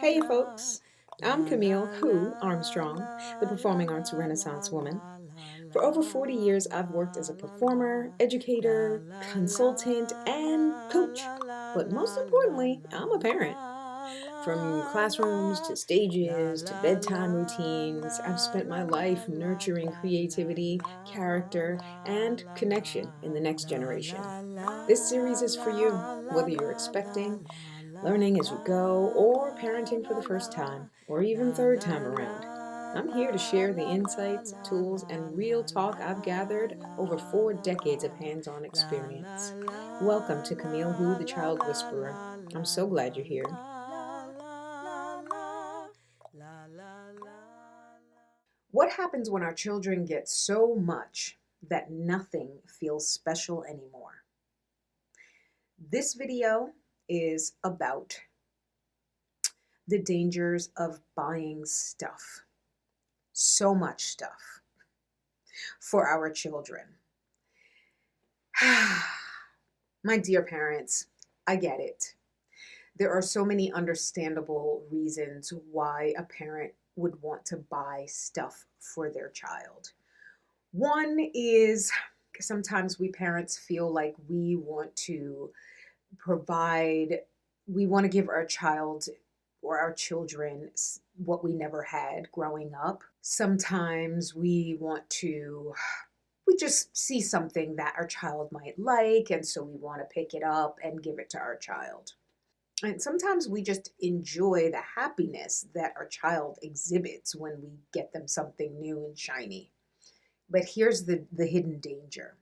Hey folks, I'm Camille Who Armstrong, the performing arts renaissance woman. For over 40 years, I've worked as a performer, educator, consultant, and coach. But most importantly, I'm a parent. From classrooms to stages to bedtime routines, I've spent my life nurturing creativity, character, and connection in the next generation. This series is for you, whether you're expecting, learning as you go, or parenting for the first time, or even third time around. I'm here to share the insights, tools, and real talk I've gathered over 4 decades of hands on experience. Welcome to Camille Who, the Child Whisperer. I'm so glad you're here. What happens when our children get so much that nothing feels special anymore? This video is about the dangers of buying stuff, so much stuff for our children. My dear parents, I get it. There are so many understandable reasons why a parent would want to buy stuff for their child. One is sometimes we parents feel like we want to we want to give our child or our children what we never had growing up. Sometimes we just see something that our child might like, and so we want to pick it up and give it to our child. And sometimes we just enjoy the happiness that our child exhibits when we get them something new and shiny. But here's the hidden danger.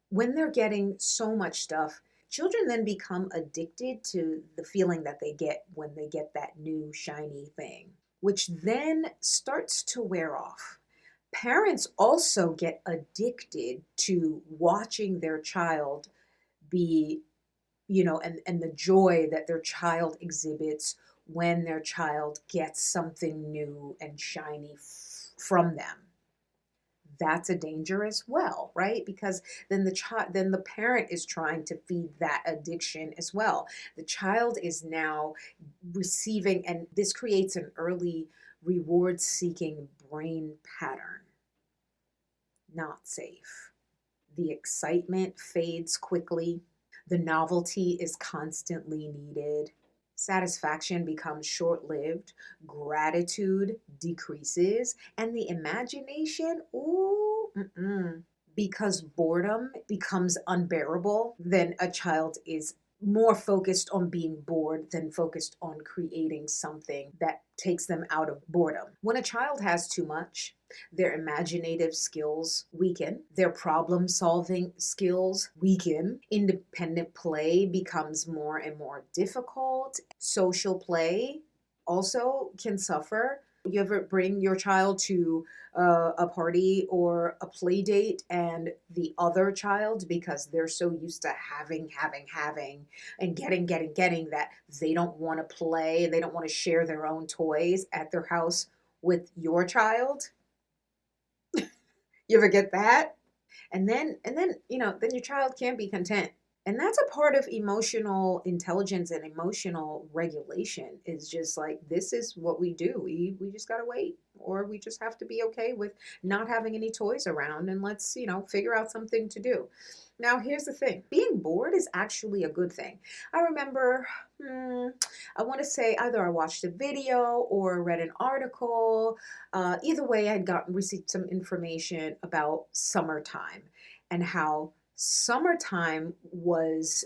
When they're getting so much stuff, children then become addicted to the feeling that they get when they get that new shiny thing, which then starts to wear off. Parents also get addicted to watching their child be, and the joy that their child exhibits when their child gets something new and shiny from them. That's a danger as well, right? Because then the parent is trying to feed that addiction as well. The child is now receiving, and this creates an early reward-seeking brain pattern. Not safe. The excitement fades quickly. The novelty is constantly needed. Satisfaction becomes short-lived, gratitude decreases, and the imagination, because boredom becomes unbearable, then a child is more focused on being bored than focused on creating something that takes them out of boredom. When a child has too much, their imaginative skills weaken, their problem-solving skills weaken, independent play becomes more and more difficult, social play also can suffer. You ever bring your child to a party or a play date and the other child, because they're so used to having and getting that they don't want to play, they don't want to share their own toys at their house with your child? You ever get that? And then then your child can't be content. And that's a part of emotional intelligence and emotional regulation, is just like, this is what we do. We just got to wait, or we just have to be okay with not having any toys around, and let's, figure out something to do. Now, here's the thing. Being bored is actually a good thing. I remember, I want to say either I watched a video or read an article. Either way, received some information about summertime and how summertime was,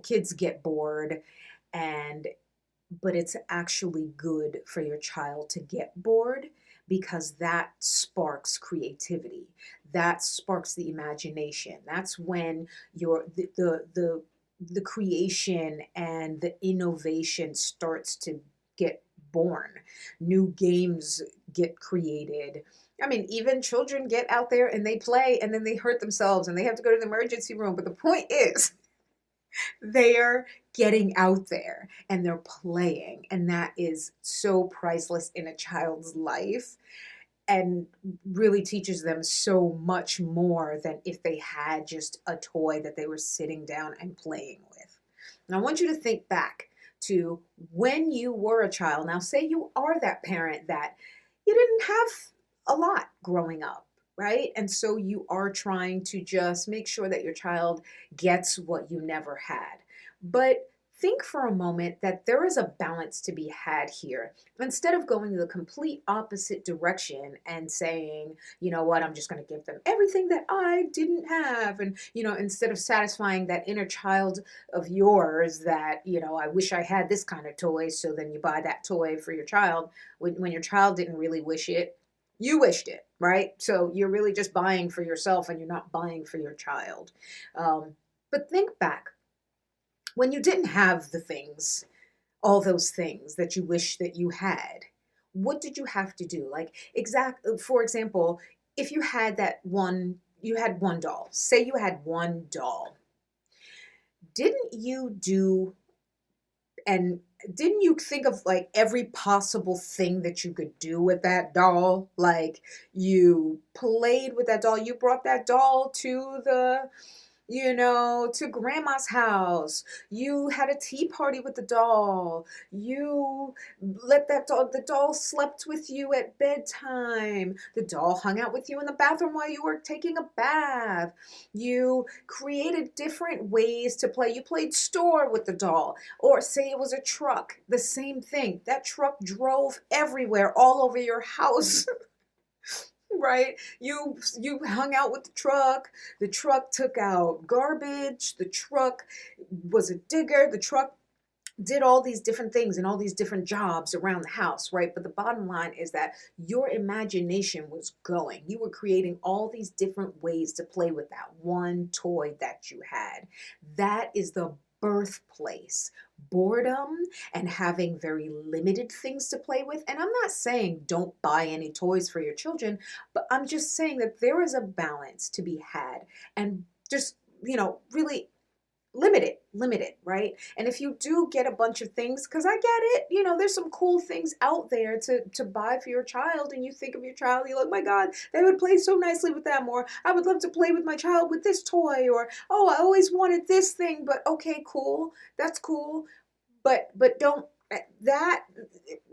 kids get bored, but it's actually good for your child to get bored, because that sparks creativity. That sparks the imagination. That's when the creation and the innovation starts to get born. New games get created. I mean, even children get out there and they play and then they hurt themselves and they have to go to the emergency room. But the point is, they're getting out there and they're playing. And that is so priceless in a child's life, and really teaches them so much more than if they had just a toy that they were sitting down and playing with. And I want you to think back to when you were a child. Now, say you are that parent that you didn't have a lot growing up, right? And so you are trying to just make sure that your child gets what you never had. But think for a moment that there is a balance to be had here. Instead of going the complete opposite direction and saying, you know what, I'm just going to give them everything that I didn't have. And, instead of satisfying that inner child of yours that, I wish I had this kind of toy. So then you buy that toy for your child when your child didn't really wish it. You wished it, right? So you're really just buying for yourself and you're not buying for your child. But think back when you didn't have the things, all those things that you wish that you had. What did you have to do? Like, for example, if you had you had one doll. Say you had one doll. Didn't you do and didn't you think of like every possible thing that you could do with that doll? Like, you played with that doll, you brought that doll to to grandma's house. You had a tea party with the doll. You let the doll slept with you at bedtime. The doll hung out with you in the bathroom while you were taking a bath. You created different ways to play. You played store with the doll. Or say it was a truck, the same thing. That truck drove everywhere, all over your house. Right? You hung out with the truck. The truck took out garbage. The truck was a digger. The truck did all these different things and all these different jobs around the house, right? But the bottom line is that your imagination was going. You were creating all these different ways to play with that one toy that you had. That is the birthplace. Boredom and having very limited things to play with. And I'm not saying don't buy any toys for your children, but I'm just saying that there is a balance to be had, and just, really limit it, right? And if you do get a bunch of things, because I get it, there's some cool things out there to buy for your child, and you think of your child, you're like, my God, they would play so nicely with them, or I would love to play with my child with this toy, or oh, I always wanted this thing, but okay, cool, that's cool, but don't that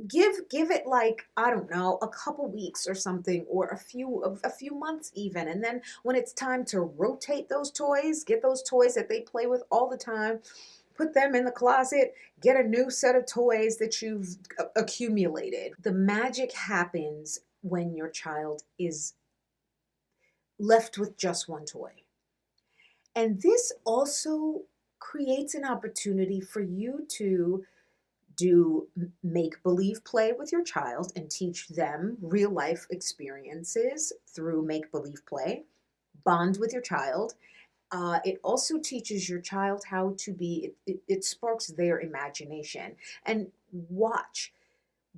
give it, like, I don't know, a couple weeks or something, or a few months even, and then when it's time to rotate those toys, get those toys that they play with all the time, put them in the closet, get a new set of toys that you've accumulated. The magic happens when your child is left with just one toy. And this also creates an opportunity for you to do make believe play with your child and teach them real life experiences through make believe play. Bond with your child. It also teaches your child how to be, it sparks their imagination. And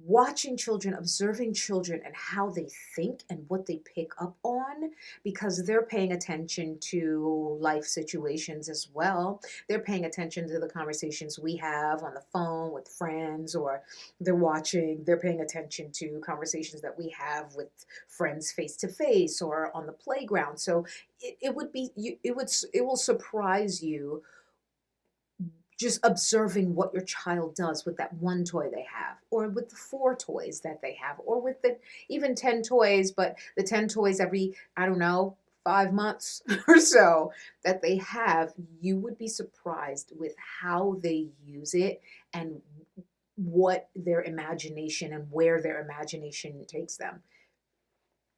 watching children, observing children and how they think and what they pick up on, because they're paying attention to life situations as well. They're paying attention to the conversations we have on the phone with friends, or they're paying attention to conversations that we have with friends face to face or on the playground. So it will surprise you just observing what your child does with that one toy they have, or with the 4 toys that they have, or with the even 10 toys, but the 10 toys every, I don't know, 5 months or so that they have. You would be surprised with how they use it and what their imagination and where their imagination takes them.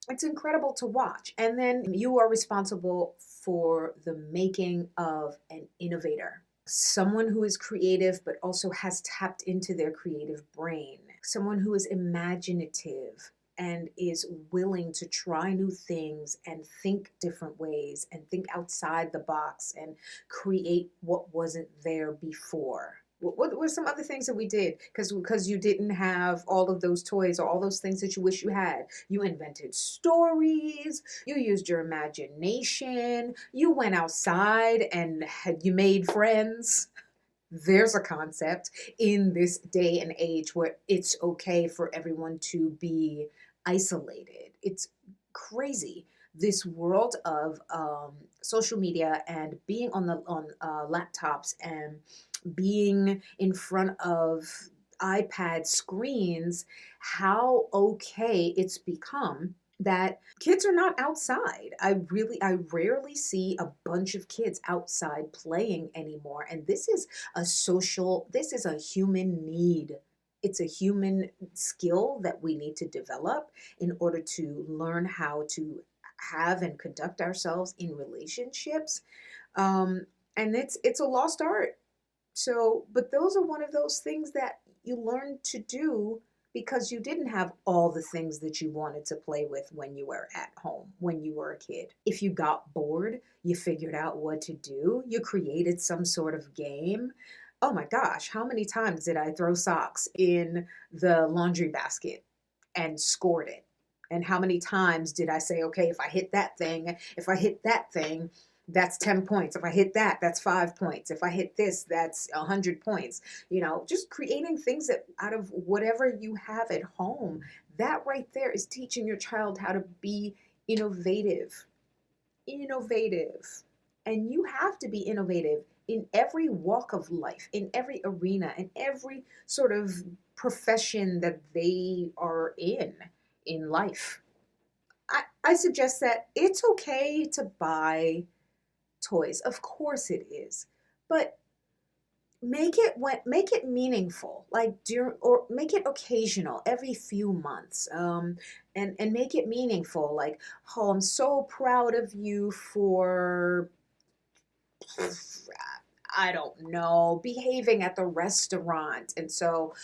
It's incredible to watch. And then you are responsible for the making of an innovator, someone who is creative but also has tapped into their creative brain, someone who is imaginative and is willing to try new things and think different ways and think outside the box and create what wasn't there before. What were some other things that we did? Because you didn't have all of those toys or all those things that you wish you had. You invented stories. You used your imagination. You went outside and you made friends. There's a concept in this day and age where it's okay for everyone to be isolated. It's crazy. This world of social media and being on laptops and being in front of iPad screens, how okay it's become that kids are not outside. I rarely see a bunch of kids outside playing anymore. And this is a human need. It's a human skill that we need to develop in order to learn how to have and conduct ourselves in relationships. Um, and it's a lost art. So, but those are one of those things that you learn to do because you didn't have all the things that you wanted to play with when you were at home, when you were a kid. If you got bored, you figured out what to do, you created some sort of game. Oh my gosh, how many times did I throw socks in the laundry basket and scored it? And how many times did I say, okay, if I hit that thing, that's 10 points. If I hit that, that's 5 points. If I hit this, that's 100 points. Just creating things that out of whatever you have at home, that right there is teaching your child how to be innovative. Innovative. And you have to be innovative in every walk of life, in every arena, in every sort of profession that they are in life. I suggest that it's okay to buy toys. Of course it is. But make it meaningful, like or make it occasional every few months. And make it meaningful, like, oh, I'm so proud of you for, I don't know, behaving at the restaurant. And so,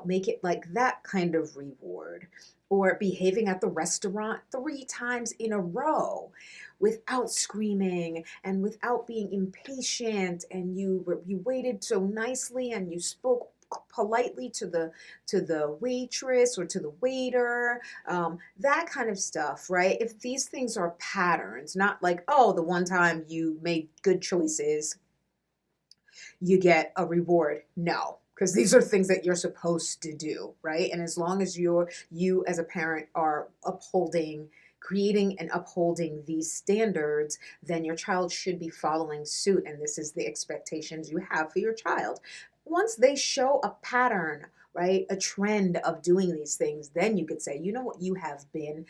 make it like that kind of reward. Or behaving at the restaurant 3 times in a row without screaming and without being impatient. And you waited so nicely and you spoke politely to the waitress or to the waiter, that kind of stuff, right? If these things are patterns, not like, oh, the one time you made good choices, you get a reward. No, because these are things that you're supposed to do, right? And as long as you as a parent are creating and upholding these standards, then your child should be following suit. And this is the expectations you have for your child. Once they show a pattern, right, a trend of doing these things, then you could say, you know what, you have been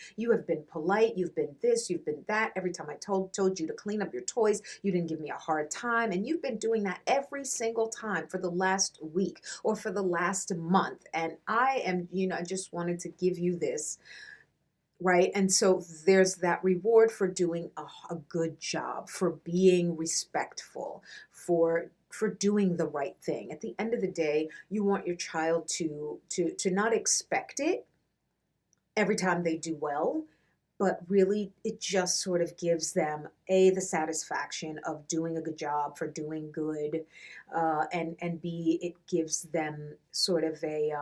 polite, you've been this, you've been that. Every time I told you to clean up your toys, you didn't give me a hard time, and you've been doing that every single time for the last week or for the last month. And I just wanted to give you this, right? And so there's that reward for doing a good job, for being respectful, for doing the right thing. At the end of the day, you want your child to not expect it every time they do well, but really it just sort of gives them the satisfaction of doing a good job, for doing good, and b, it gives them sort of a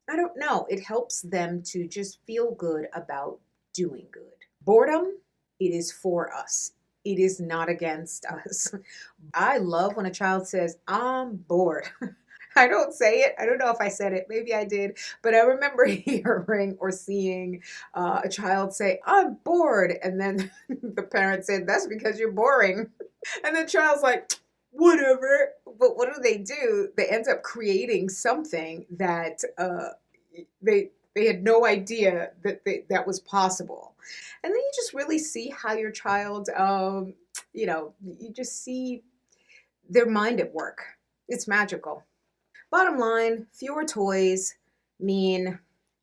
I don't know, it helps them to just feel good about doing good. Boredom, it is for us. It is not against us. I love when a child says, I'm bored. I don't say it. I don't know if I said it. Maybe I did. But I remember hearing or seeing a child say, I'm bored. And then the parent said, that's because you're boring. And the child's like, whatever. But what do? They end up creating something that they had no idea that was possible. And then you just really see how your child, you just see their mind at work. It's magical. Bottom line, fewer toys mean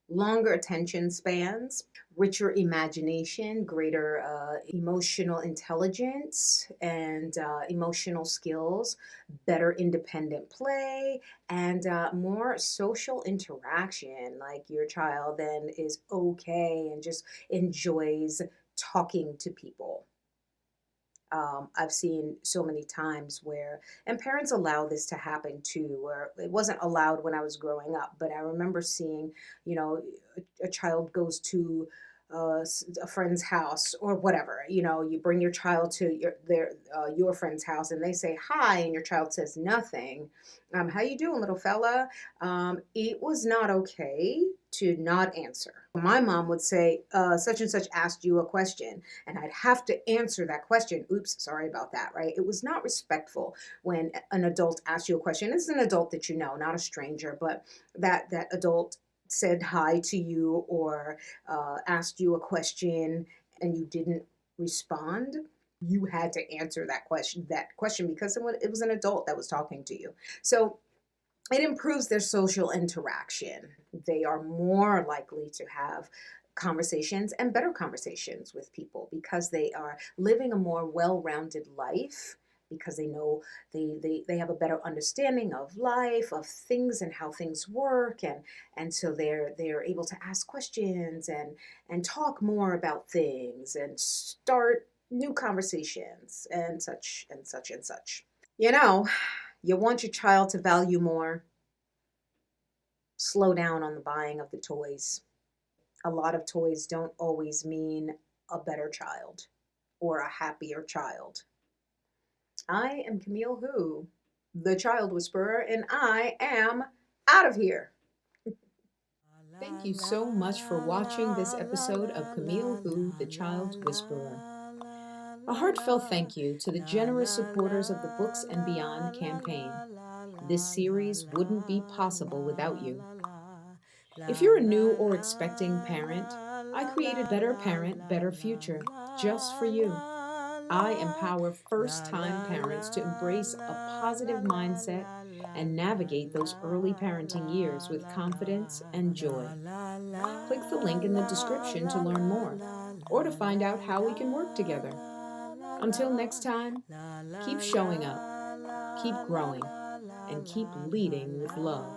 longer attention spans, richer imagination, greater emotional intelligence and emotional skills, better independent play, and more social interaction. Like your child then is okay and just enjoys talking to people. I've seen so many times where, and parents allow this to happen too, where it wasn't allowed when I was growing up, but I remember seeing, a child goes to a friend's house or whatever. You bring your child to your friend's house, and they say hi, and your child says nothing. How you doing, little fella? It was not okay to not answer. My mom would say, such and such asked you a question, and I'd have to answer that question. Oops, sorry about that, right? It was not respectful when an adult asked you a question. It's an adult that you know, not a stranger, but that adult said hi to you or asked you a question and you didn't respond. You had to answer that question because it was an adult that was talking to you. So it improves their social interaction. They are more likely to have conversations and better conversations with people because they are living a more well-rounded life, because they know they have a better understanding of life, of things and how things work, and so they're able to ask questions and talk more about things and start new conversations and such and such and such. You want your child to value more. Slow down on the buying of the toys. A lot of toys don't always mean a better child or a happier child. I am Camille Who, the Child Whisperer, and I am out of here. Thank you so much for watching this episode of Camille Who, the Child Whisperer. A heartfelt thank you to the generous supporters of the Books and Beyond campaign. This series wouldn't be possible without you. If you're a new or expecting parent, I created Better Parent, Better Future just for you. I empower first-time parents to embrace a positive mindset and navigate those early parenting years with confidence and joy. Click the link in the description to learn more or to find out how we can work together. Until next time, keep showing up, keep growing, and keep leading with love.